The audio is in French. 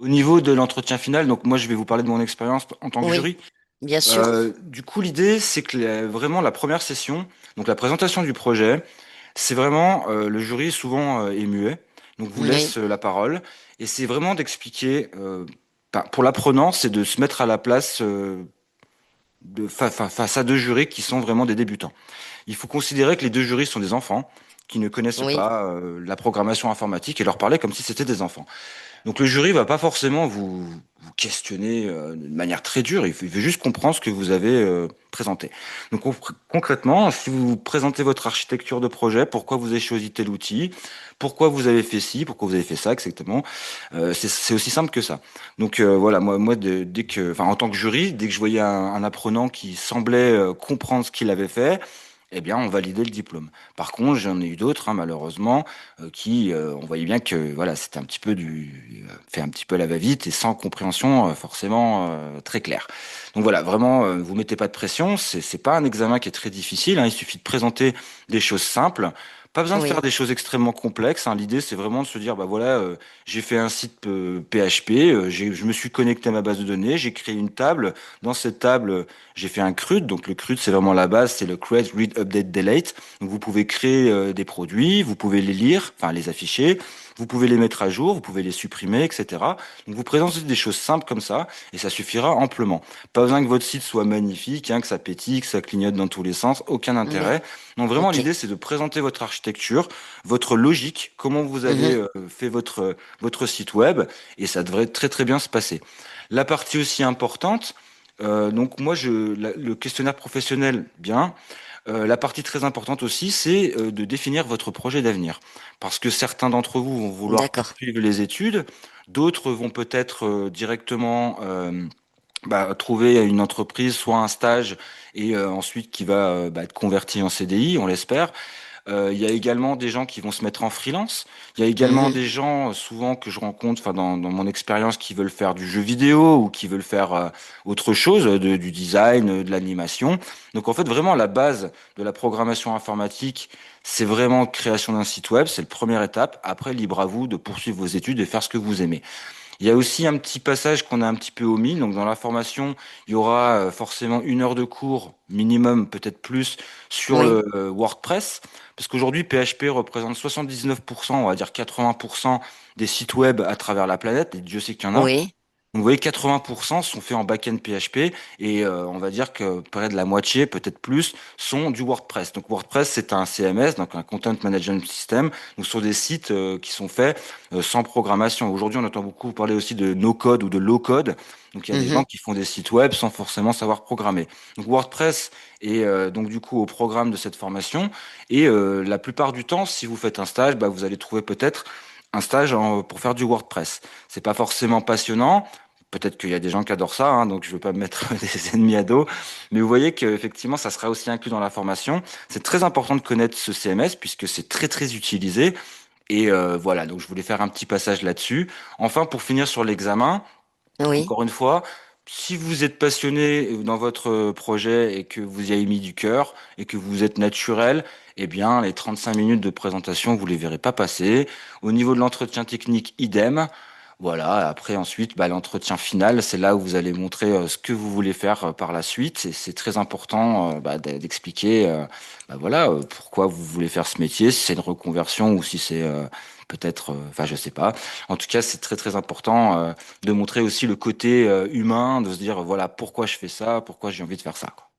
Au niveau de l'entretien final, donc moi je vais vous parler de mon expérience en tant que Oui, jury. bien sûr. Du coup, l'idée, c'est que vraiment la première session, donc la présentation du projet, c'est vraiment le jury souvent est muet, donc vous Oui, laisse la parole, et c'est vraiment d'expliquer. Pour l'apprenant, c'est de se mettre à la place face à deux jurys qui sont vraiment des débutants. Il faut considérer que les deux jurys sont des enfants qui ne connaissent oui, pas la programmation informatique et leur parler comme si c'était des enfants. Donc le jury va pas forcément vous questionner de manière très dure, il veut juste comprendre ce que vous avez présenté. Donc concrètement, si vous présentez votre architecture de projet, pourquoi vous avez choisi tel outil, pourquoi vous avez fait ci, pourquoi vous avez fait ça, exactement, c'est aussi simple que ça. Donc voilà, dès que, enfin en tant que jury, dès que je voyais un apprenant qui semblait comprendre ce qu'il avait fait, eh bien, on validait le diplôme. Par contre, j'en ai eu d'autres, hein, malheureusement, on voyait bien que voilà, c'était un petit peu fait un petit peu à la va-vite et sans compréhension forcément très claire. Donc voilà, vraiment, vous mettez pas de pression. C'est pas un examen qui est très difficile, hein, il suffit de présenter des choses simples. Pas besoin de faire oui. des choses extrêmement complexes, hein. L'idée, c'est vraiment de se dire, bah voilà, j'ai fait un site PHP, je me suis connecté à ma base de données, j'ai créé une table. Dans cette table, j'ai fait un CRUD. Donc le CRUD, c'est vraiment la base, c'est le Create, Read, Update, Delete. Donc vous pouvez créer des produits, vous pouvez les lire, enfin les afficher, vous pouvez les mettre à jour, vous pouvez les supprimer, etc. Donc vous présentez des choses simples comme ça et ça suffira amplement. Pas besoin que votre site soit magnifique, hein, que ça pétille, que ça clignote dans tous les sens, aucun Oui, intérêt. Donc vraiment ok. l'idée c'est de présenter votre architecture, votre logique, comment vous avez Mhm. fait votre site web et ça devrait très très bien se passer. La partie aussi importante, donc moi le questionnaire professionnel, bien. La partie très importante aussi, c'est de définir votre projet d'avenir. Parce que certains d'entre vous vont vouloir D'accord. poursuivre les études, d'autres vont peut-être directement trouver une entreprise, soit un stage, et ensuite qui va être converti en CDI, on l'espère. Il y a également des gens qui vont se mettre en freelance. Il y a également Mhm. des gens, souvent que je rencontre, enfin dans mon expérience, qui veulent faire du jeu vidéo ou qui veulent faire autre chose, du design, de l'animation. Donc en fait, vraiment la base de la programmation informatique, c'est vraiment création d'un site web, c'est la première étape. Après, libre à vous de poursuivre vos études et faire ce que vous aimez. Il y a aussi un petit passage qu'on a un petit peu omis. Donc, dans la formation, il y aura forcément 1 heure de cours minimum, peut-être plus, sur Oui, le WordPress. Parce qu'aujourd'hui, PHP représente 79%, on va dire 80% des sites web à travers la planète. Et Dieu sait qu'il y en a. oui, Donc, vous voyez, 80% sont faits en back-end PHP et on va dire que près de la moitié, peut-être plus, sont du WordPress. Donc, WordPress, c'est un CMS, donc un Content Management System. Donc, sur des sites qui sont faits sans programmation. Aujourd'hui, on entend beaucoup parler aussi de no-code ou de low-code. Donc, il y a des mhm. gens qui font des sites web sans forcément savoir programmer. Donc, WordPress est donc du coup au programme de cette formation. Et la plupart du temps, si vous faites un stage, vous allez trouver peut-être un stage pour faire du WordPress. C'est pas forcément passionnant. Peut-être qu'il y a des gens qui adorent ça, hein, donc je veux pas me mettre des ennemis à dos. Mais vous voyez qu'effectivement, ça sera aussi inclus dans la formation. C'est très important de connaître ce CMS puisque c'est très très utilisé. Et voilà, donc je voulais faire un petit passage là-dessus. Enfin, pour finir sur l'examen, Oui, encore une fois, si vous êtes passionné dans votre projet et que vous y avez mis du cœur et que vous êtes naturel, eh bien, les 35 minutes de présentation, vous les verrez pas passer. Au niveau de l'entretien technique, idem. Voilà, après ensuite, l'entretien final, c'est là où vous allez montrer ce que vous voulez faire par la suite. Et c'est très important d'expliquer voilà, pourquoi vous voulez faire ce métier, si c'est une reconversion ou si c'est peut-être, enfin je sais pas. En tout cas, c'est très très important de montrer aussi le côté humain, de se dire voilà pourquoi je fais ça, pourquoi j'ai envie de faire ça, quoi.